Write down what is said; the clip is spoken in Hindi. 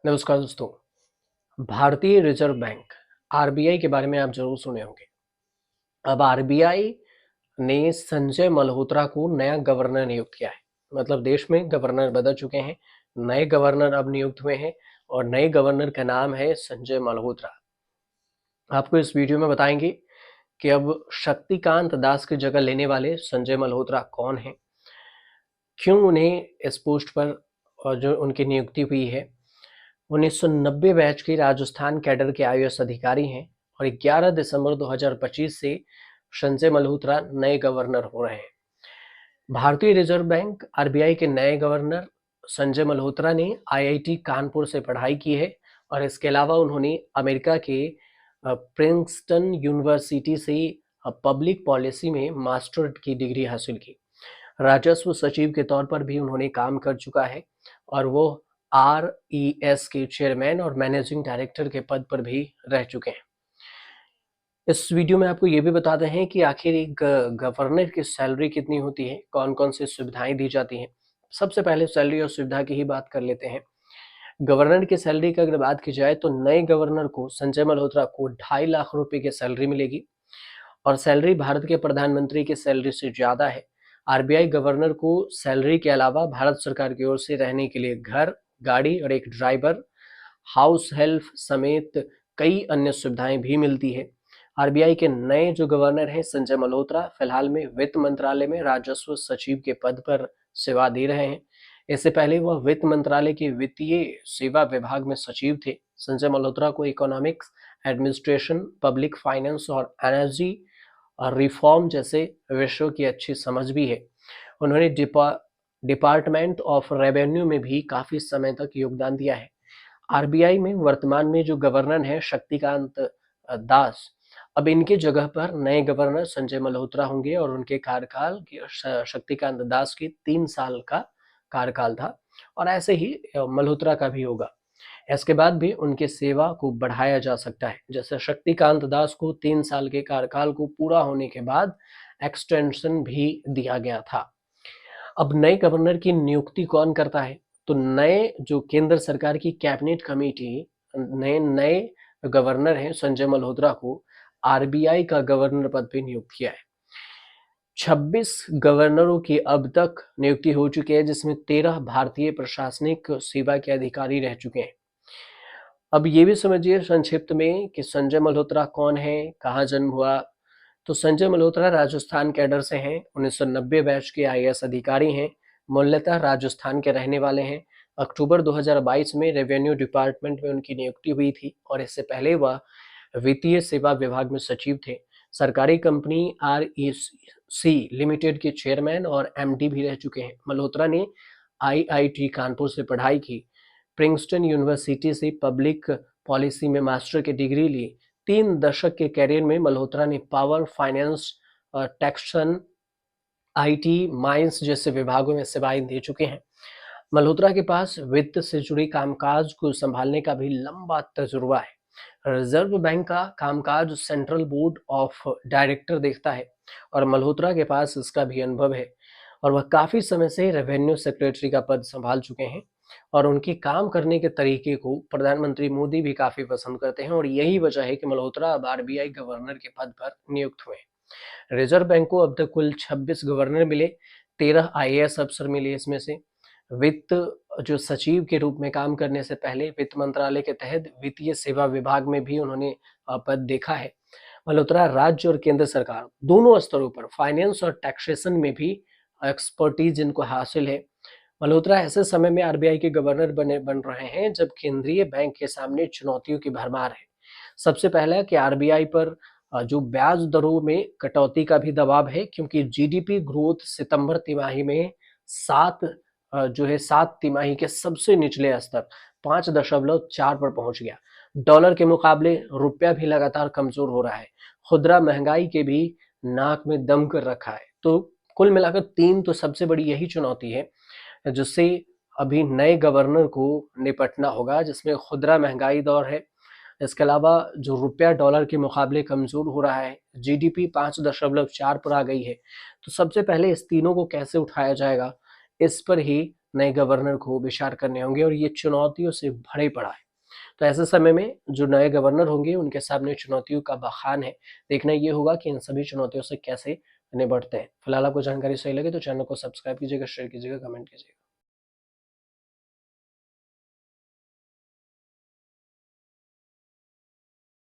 नमस्कार दोस्तों। भारतीय रिजर्व बैंक आरबीआई के बारे में आप जरूर सुने होंगे। अब आरबीआई ने संजय मल्होत्रा को नया गवर्नर नियुक्त किया है। मतलब देश में गवर्नर बदल चुके हैं, नए गवर्नर अब नियुक्त हुए हैं और नए गवर्नर का नाम है संजय मल्होत्रा। आपको इस वीडियो में बताएंगे कि अब शक्तिकांत दास की जगह लेने वाले संजय मल्होत्रा कौन हैं, क्यों उन्हें इस पोस्ट पर जो उनकी नियुक्ति हुई है। 1990 बैच के राजस्थान कैडर के आईएएस अधिकारी हैं और 11 दिसंबर 2025 से संजय मल्होत्रा नए गवर्नर हो रहे हैं। भारतीय रिजर्व बैंक आरबीआई के नए गवर्नर संजय मल्होत्रा ने आईआईटी कानपुर से पढ़ाई की है और इसके अलावा उन्होंने अमेरिका के प्रिंसटन यूनिवर्सिटी से पब्लिक पॉलिसी में मास्टर की डिग्री हासिल की। राजस्व सचिव के तौर पर भी उन्होंने काम कर चुका है और वो आरईएस के चेयरमैन और मैनेजिंग डायरेक्टर के पद पर भी रह चुके हैं। इस वीडियो में आपको ये भी बताते हैं कि आखिर एक गवर्नर की सैलरी कितनी होती है, कौन कौन सी सुविधाएं दी जाती हैं। सबसे पहले सैलरी और सुविधा की ही बात कर लेते हैं। गवर्नर की सैलरी की अगर बात की जाए तो नए गवर्नर को संजय मल्होत्रा को 2.5 लाख रुपए की सैलरी मिलेगी और सैलरी भारत के प्रधानमंत्री की सैलरी से ज्यादा है। आरबीआई गवर्नर को सैलरी के अलावा भारत सरकार की ओर से रहने के लिए घर, गाड़ी और एक ड्राइवर, हाउस हेल्प समेत कई अन्य सुविधाएं भी मिलती है। आरबीआई के नए जो गवर्नर हैं संजय मल्होत्रा फिलहाल में वित्त मंत्रालय में राजस्व सचिव के पद पर सेवा दे रहे हैं। इससे पहले वह वित्त मंत्रालय के वित्तीय सेवा विभाग में सचिव थे। संजय मल्होत्रा को इकोनॉमिक्स, एडमिनिस्ट्रेशन, पब्लिक फाइनेंस और एनर्जी और रिफॉर्म जैसे विषयों की अच्छी समझ भी है। उन्होंने डिपार्टमेंट ऑफ रेवेन्यू में भी काफी समय तक योगदान दिया है। आरबीआई में वर्तमान में जो गवर्नर हैं शक्तिकांत दास, अब इनके जगह पर नए गवर्नर संजय मल्होत्रा होंगे और उनके कार्यकाल शक्तिकांत दास की 3 साल का कार्यकाल था और ऐसे ही मल्होत्रा का भी होगा। इसके बाद भी उनकी सेवा को बढ़ाया जा सकता है। जैसे शक्तिकांत दास को 3 साल के कार्यकाल को पूरा होने के बाद एक्सटेंशन भी दिया गया था। अब नए गवर्नर की नियुक्ति कौन करता है? तो नए जो केंद्र सरकार की कैबिनेट कमेटी ने नए गवर्नर हैं संजय मल्होत्रा को आरबीआई का गवर्नर पद पे नियुक्त किया है। 26 गवर्नरों की अब तक नियुक्ति हो चुकी है, जिसमें 13 भारतीय प्रशासनिक सेवा के अधिकारी रह चुके हैं। अब ये भी समझिए संक्षिप्त में कि संजय मल्होत्रा कौन है, कहाँ जन्म हुआ। तो संजय मल्होत्रा राजस्थान कैडर से हैं, 1990 बैच के आईएएस अधिकारी हैं, मूलतः राजस्थान के रहने वाले हैं। अक्टूबर 2022 में रेवेन्यू डिपार्टमेंट में उनकी नियुक्ति हुई थी और इससे पहले वह वित्तीय सेवा विभाग में सचिव थे। सरकारी कंपनी आरईसी लिमिटेड के चेयरमैन और एमडी भी रह चुके हैं। मल्होत्रा ने आईआईटी कानपुर से पढ़ाई की, प्रिंसटन यूनिवर्सिटी से पब्लिक पॉलिसी में मास्टर की डिग्री ली। 3 दशक के कैरियर में मल्होत्रा ने power, finance, taxation, IT, mines जैसे विभागों में सेवाएं दे चुके हैं। मल्होत्रा के पास वित्त से जुड़ी कामकाज को संभालने का भी लंबा तजुर्बा है। रिजर्व बैंक का कामकाज सेंट्रल बोर्ड ऑफ डायरेक्टर देखता है और मल्होत्रा के पास इसका भी अनुभव है और वह काफी समय से रेवेन्यू सेक्रेटरी का पद संभाल चुके हैं और उनके काम करने के तरीके को प्रधानमंत्री मोदी भी काफी पसंद करते हैं और यही वजह है कि मल्होत्रा अब आरबीआई गवर्नर के पद पर नियुक्त हुए। रिजर्व बैंक को अब तक कुल 26 गवर्नर मिले, 13 आईएएस अफसर मिले। इसमें से वित्त जो सचिव के रूप में काम करने से पहले वित्त मंत्रालय के तहत वित्तीय सेवा विभाग में भी उन्होंने पद देखा है। मल्होत्रा राज्य और केंद्र सरकार दोनों स्तरों पर फाइनेंस और टैक्सेशन में भी एक्सपर्टीज जिनको हासिल है। मल्होत्रा ऐसे समय में आरबीआई के गवर्नर बन रहे हैं जब केंद्रीय बैंक के सामने चुनौतियों की भरमार है। सबसे पहला कि आरबीआई पर जो ब्याज दरों में कटौती का भी दबाव है, क्योंकि जीडीपी ग्रोथ सितंबर तिमाही में 7 तिमाही के सबसे निचले स्तर 5.4 पर पहुंच गया। डॉलर के मुकाबले रुपया भी लगातार कमजोर हो रहा है। खुदरा महंगाई के भी नाक में दम कर रखा है। तो कुल मिलाकर 3 तो सबसे बड़ी यही चुनौती है जिससे अभी नए गवर्नर को निपटना होगा, जिसमें खुदरा महंगाई दौर है। इसके अलावा जो रुपया डॉलर के मुकाबले कमजोर हो रहा है, जीडीपी 5.4 पर आ गई है। तो सबसे पहले इस तीनों को कैसे उठाया जाएगा, इस पर ही नए गवर्नर को विचार करने होंगे और ये चुनौतियों से भरे पड़ा है। तो ऐसे समय में जो नए गवर्नर होंगे उनके सामने चुनौतियों का बखान है। देखना ये होगा कि इन सभी चुनौतियों से कैसे निपटते हैं। फिलहाल आपको जानकारी सही लगे तो चैनल को सब्सक्राइब कीजिएगा, शेयर कीजिएगा, कमेंट कीजिएगा।